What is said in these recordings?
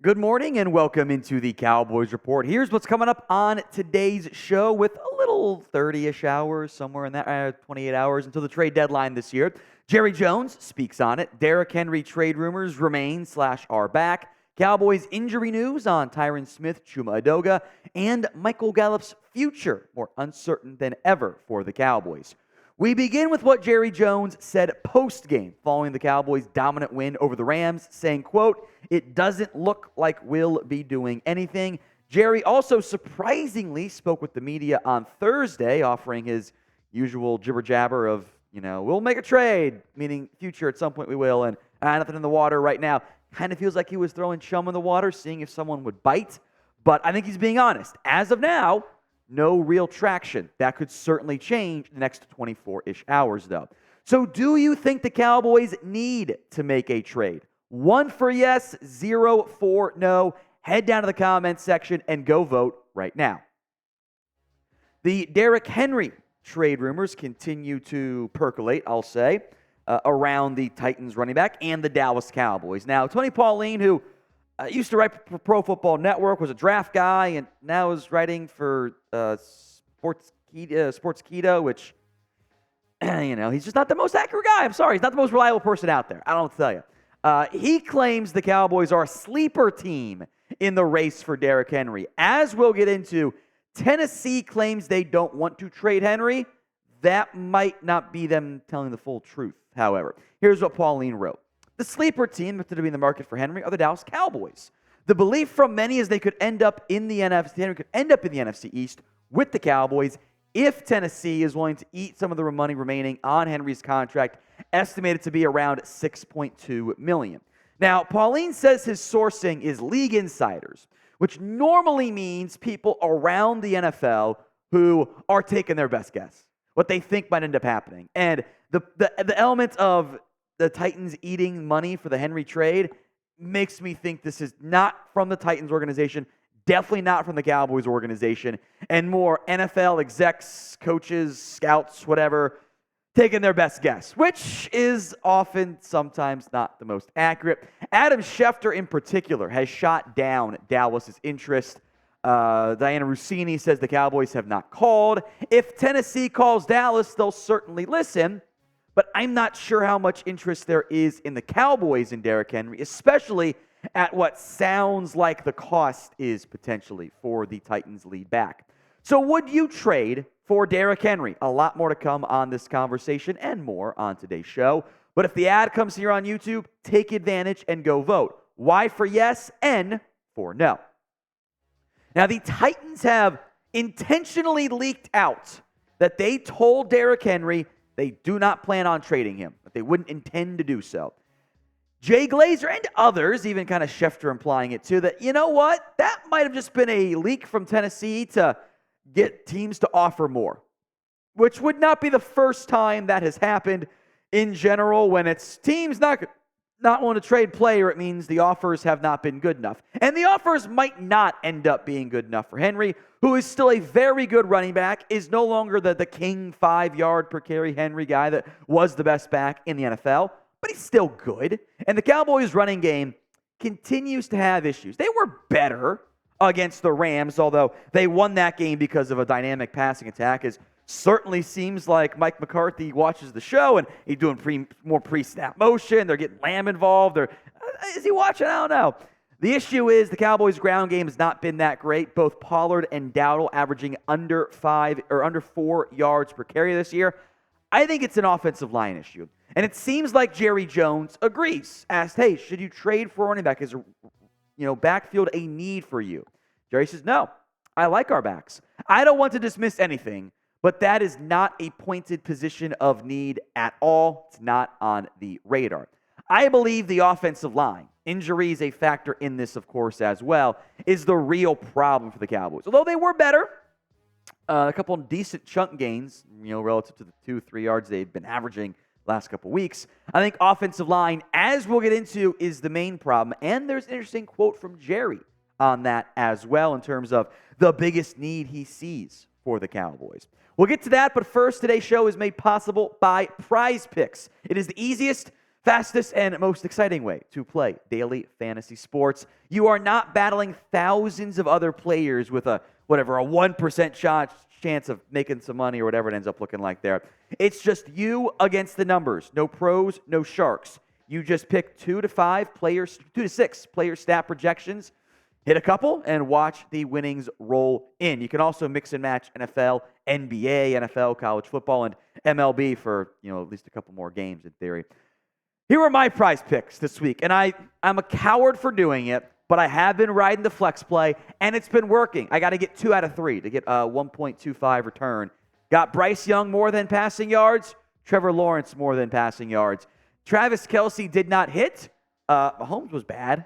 Good morning and welcome into the Cowboys Report. Here's what's coming up on today's show with a little 30-ish hours, somewhere in that 28 hours until the trade deadline this year. Jerry Jones speaks on it. Derrick Henry trade rumors remain/are back. Cowboys injury news on Tyron Smith, Chuma Edoga, and Michael Gallup's future more uncertain than ever for the Cowboys. We begin with what Jerry Jones said post-game following the Cowboys' dominant win over the Rams, saying, quote, "It doesn't look like we'll be doing anything." Jerry also surprisingly spoke with the media on Thursday, offering his usual jibber-jabber of, we'll make a trade, meaning future at some point we will, and nothing in the water right now. Kind of feels like he was throwing chum in the water, seeing if someone would bite. But I think he's being honest. As of now, no real traction. That could certainly change in the next 24-ish hours, though. So do you think the Cowboys need to make a trade? 1 for yes, 0 for no. Head down to the comments section and go vote right now. The Derrick Henry trade rumors continue to percolate, I'll say, around the Titans running back and the Dallas Cowboys. Now, Tony Pauline, who used to write for Pro Football Network, was a draft guy, and now is writing for Sports Keto, which, he's just not the most accurate guy. I'm sorry. He's not the most reliable person out there. I don't know what to tell you. He claims the Cowboys are a sleeper team in the race for Derrick Henry. As we'll get into, Tennessee claims they don't want to trade Henry. That might not be them telling the full truth, however. Here's what Pauline wrote. The sleeper team to be in the market for Henry are the Dallas Cowboys. The belief from many is they could end up in the NFC. Henry could end up in the NFC East with the Cowboys if Tennessee is willing to eat some of the money remaining on Henry's contract, estimated to be around $6.2 million. Now, Pauline says his sourcing is league insiders, which normally means people around the NFL who are taking their best guess, what they think might end up happening. And the element of the Titans eating money for the Henry trade makes me think this is not from the Titans organization, definitely not from the Cowboys organization, and more NFL execs, coaches, scouts, whatever, taking their best guess, which is often sometimes not the most accurate. Adam Schefter in particular has shot down Dallas' interest. Diana Rossini says the Cowboys have not called. If Tennessee calls Dallas, they'll certainly listen. But I'm not sure how much interest there is in the Cowboys in Derrick Henry, especially at what sounds like the cost is potentially for the Titans lead back. So would you trade for Derrick Henry? A lot more to come on this conversation and more on today's show. But if the ad comes here on YouTube, take advantage and go vote. Y for yes, N for no. Now, the Titans have intentionally leaked out that they told Derrick Henry they do not plan on trading him, but they wouldn't intend to do so. Jay Glazer and others, even kind of Schefter implying it too, that, that might have just been a leak from Tennessee to get teams to offer more, which would not be the first time that has happened in general. When it's teams not want to trade player, it means the offers have not been good enough. And the offers might not end up being good enough for Henry, who is still a very good running back, is no longer the king 5-yard per carry Henry guy that was the best back in the NFL, but he's still good. And the Cowboys' running game continues to have issues. They were better against the Rams, although they won that game because of a dynamic passing attack. It certainly seems like Mike McCarthy watches the show and he's doing more pre-snap motion. They're getting Lamb involved. Is he watching? I don't know. The issue is the Cowboys' ground game has not been that great. Both Pollard and Dowdle averaging under 4 yards per carry this year. I think it's an offensive line issue. And it seems like Jerry Jones agrees. Asked, hey, should you trade for running back? Is backfield a need for you? Jerry says, no, I like our backs. I don't want to dismiss anything, but that is not a pointed position of need at all. It's not on the radar. I believe the offensive line, injury is a factor in this, of course, as well, is the real problem for the Cowboys. Although they were better, a couple of decent chunk gains, relative to the 2-3 yards they've been averaging last couple weeks. I think offensive line, as we'll get into, is the main problem. And there's an interesting quote from Jerry on that as well in terms of the biggest need he sees for the Cowboys. We'll get to that, but first, today's show is made possible by Prize Picks. It is the easiest, Fastest and most exciting way to play daily fantasy sports. You are not battling thousands of other players with a 1% chance of making some money or whatever it ends up looking like there. It's just you against the numbers. No pros, no sharks. You just pick 2 to 6 player stat projections, hit a couple, and watch the winnings roll in. You can also mix and match NFL, NBA, NFL, college football, and MLB for at least a couple more games in theory. Here are my prize picks this week, and I'm a coward for doing it, but I have been riding the flex play, and it's been working. I got to get 2 out of 3 to get a 1.25 return. Got Bryce Young more than passing yards, Trevor Lawrence more than passing yards. Travis Kelce did not hit. Mahomes was bad.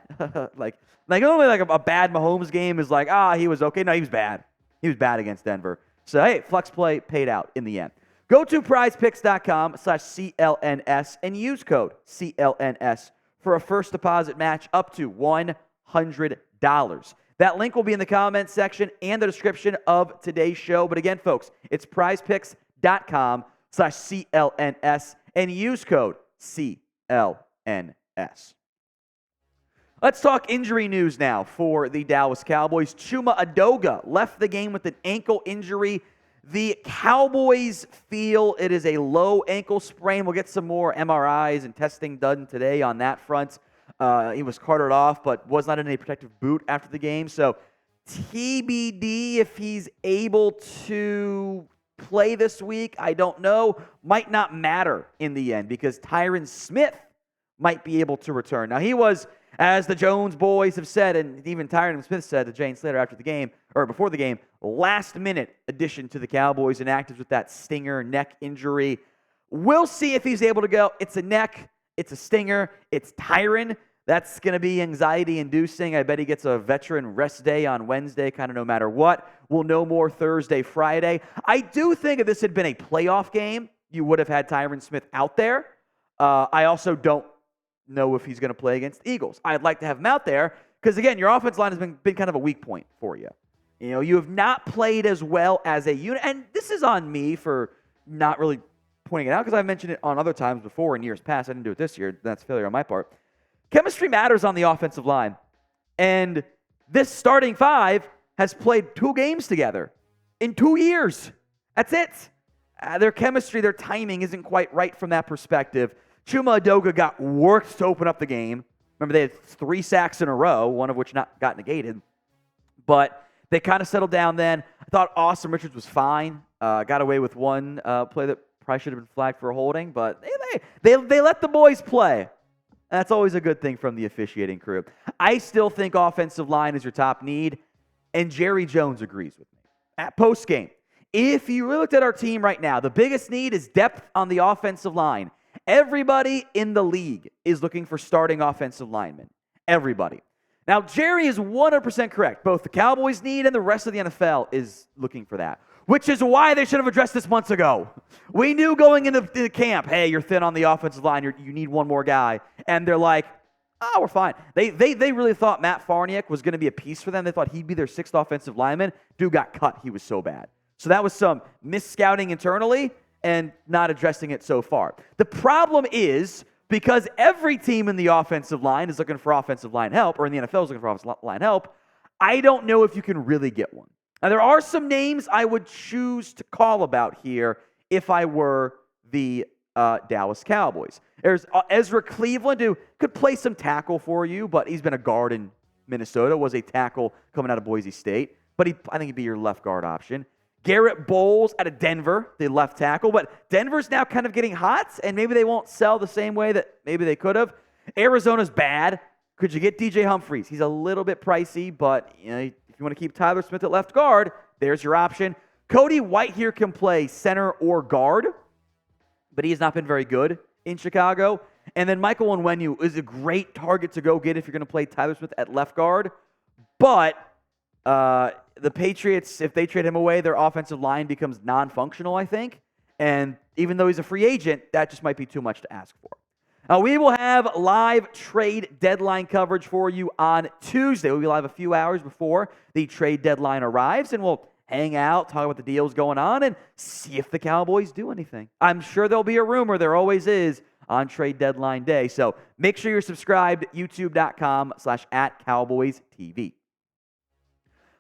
like only a bad Mahomes game is he was okay. No, he was bad. He was bad against Denver. So, hey, flex play paid out in the end. Go to prizepicks.com/CLNS and use code CLNS for a first deposit match up to $100. That link will be in the comments section and the description of today's show. But again, folks, it's prizepicks.com/CLNS and use code CLNS. Let's talk injury news now for the Dallas Cowboys. Chuma Edoga left the game with an ankle injury. The Cowboys feel it is a low ankle sprain. We'll get some more MRIs and testing done today on that front. He was carted off, but was not in a protective boot after the game. So TBD if he's able to play this week. I don't know. Might not matter in the end because Tyron Smith might be able to return. Now, he was, as the Jones boys have said, and even Tyron Smith said to Jane Slater after the game, or before the game, last-minute addition to the Cowboys, inactives with that stinger neck injury. We'll see if he's able to go. It's a neck. It's a stinger. It's Tyron. That's going to be anxiety-inducing. I bet he gets a veteran rest day on Wednesday, kind of no matter what. We'll know more Thursday, Friday. I do think if this had been a playoff game, you would have had Tyron Smith out there. I also don't know if he's going to play against the Eagles. I'd like to have him out there because, again, your offense line has been kind of a weak point for you. You have not played as well as a unit. And this is on me for not really pointing it out because I've mentioned it on other times before in years past. I didn't do it this year. That's failure on my part. Chemistry matters on the offensive line. And this starting 5 has played 2 games together in 2 years. That's it. Their chemistry, their timing isn't quite right from that perspective. Chuma Edoga got worked to open up the game. Remember, they had 3 sacks in a row, one of which got negated. But they kind of settled down then. I thought Austin Richards was fine. Got away with one play that probably should have been flagged for a holding, but they let the boys play. That's always a good thing from the officiating crew. I still think offensive line is your top need, and Jerry Jones agrees with me. At postgame, if you looked at our team right now, the biggest need is depth on the offensive line. Everybody in the league is looking for starting offensive linemen. Everybody. Now, Jerry is 100% correct. Both the Cowboys need and the rest of the NFL is looking for that, which is why they should have addressed this months ago. We knew going into the camp, hey, you're thin on the offensive line. You need one more guy. And they're like, oh, we're fine. They really thought Matt Farniok was going to be a piece for them. They thought he'd be their 6th offensive lineman. Dude got cut. He was so bad. So that was some mis-scouting internally and not addressing it so far. The problem is because every team in the offensive line is looking for offensive line help, or in the NFL is looking for offensive line help, I don't know if you can really get one. Now, there are some names I would choose to call about here if I were the Dallas Cowboys. There's Ezra Cleveland, who could play some tackle for you, but he's been a guard in Minnesota, was a tackle coming out of Boise State, but I think he'd be your left guard option. Garrett Bowles out of Denver, the left tackle, but Denver's now kind of getting hot, and maybe they won't sell the same way that maybe they could have. Arizona's bad. Could you get DJ Humphries? He's a little bit pricey, but if you want to keep Tyler Smith at left guard, there's your option. Cody White here can play center or guard, but he has not been very good in Chicago. And then Michael Onwenu is a great target to go get if you're going to play Tyler Smith at left guard. But the Patriots, if they trade him away, their offensive line becomes non-functional, I think. And even though he's a free agent, that just might be too much to ask for. We will have live trade deadline coverage for you on Tuesday. We'll be live a few hours before the trade deadline arrives, and we'll hang out, talk about the deals going on, and see if the Cowboys do anything. I'm sure there'll be a rumor, there always is, on trade deadline day. So make sure you're subscribed, youtube.com/@CowboysTV.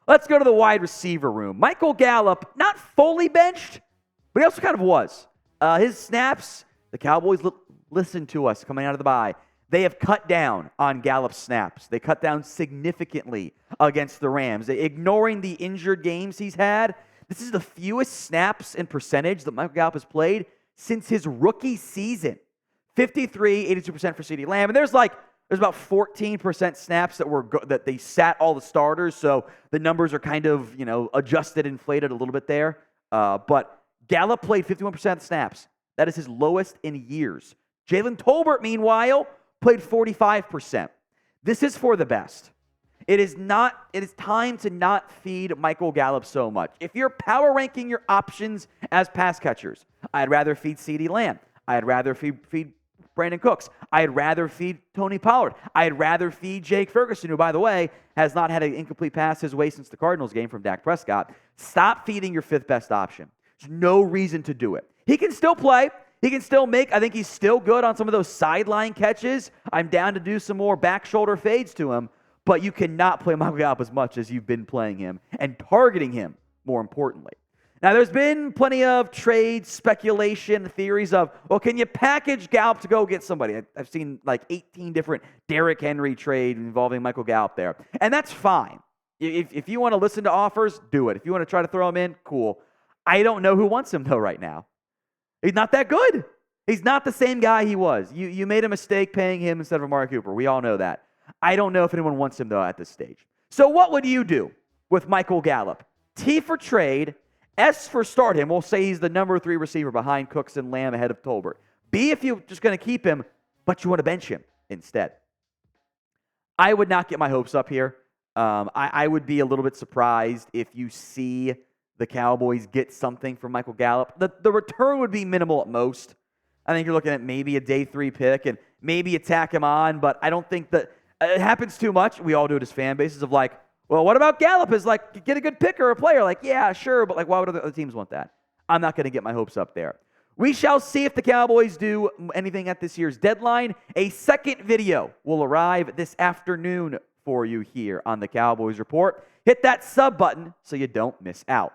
Let's go to the wide receiver room. Michael Gallup, not fully benched, but he also kind of was. His snaps, the Cowboys listened to us coming out of the bye. They have cut down on Gallup's snaps. They cut down significantly against the Rams. Ignoring the injured games he's had, this is the fewest snaps and percentage that Michael Gallup has played since his rookie season. 53, 82% for CeeDee Lamb. And there's about 14% snaps that they sat all the starters, so the numbers are kind of, adjusted, inflated a little bit there. But Gallup played 51% of the snaps. That is his lowest in years. Jalen Tolbert, meanwhile, played 45%. This is for the best. It is time to not feed Michael Gallup so much. If you're power ranking your options as pass catchers, I'd rather feed CeeDee Lamb. I'd rather feed Brandon Cooks. I'd rather feed Tony Pollard. I'd rather feed Jake Ferguson, who, by the way, has not had an incomplete pass his way since the Cardinals game from Dak Prescott. Stop feeding your fifth best option. There's no reason to do it. He can still play. He can still I think he's still good on some of those sideline catches. I'm down to do some more back shoulder fades to him, but you cannot play Michael Gallup as much as you've been playing him and targeting him, more importantly. Now, there's been plenty of trade speculation, theories of, well, can you package Gallup to go get somebody? I've seen like 18 different Derrick Henry trade involving Michael Gallup there. And that's fine. If you want to listen to offers, do it. If you want to try to throw him in, cool. I don't know who wants him, though, right now. He's not that good. He's not the same guy he was. You made a mistake paying him instead of Amari Cooper. We all know that. I don't know if anyone wants him, though, at this stage. So what would you do with Michael Gallup? T for trade. S for start him. We'll say he's the number 3 receiver behind Cooks and Lamb ahead of Tolbert. B if you're just going to keep him, but you want to bench him instead. I would not get my hopes up here. I would be a little bit surprised if you see the Cowboys get something from Michael Gallup. The return would be minimal at most. I think you're looking at maybe a day 3 pick and maybe attack him on, but I don't think that it happens too much. We all do it as fan bases of like, well, what about Gallup? Is like, get a good pick or a player. Like, yeah, sure, but like, why would other teams want that? I'm not going to get my hopes up there. We shall see if the Cowboys do anything at this year's deadline. A second video will arrive this afternoon for you here on the Cowboys Report. Hit that sub button so you don't miss out.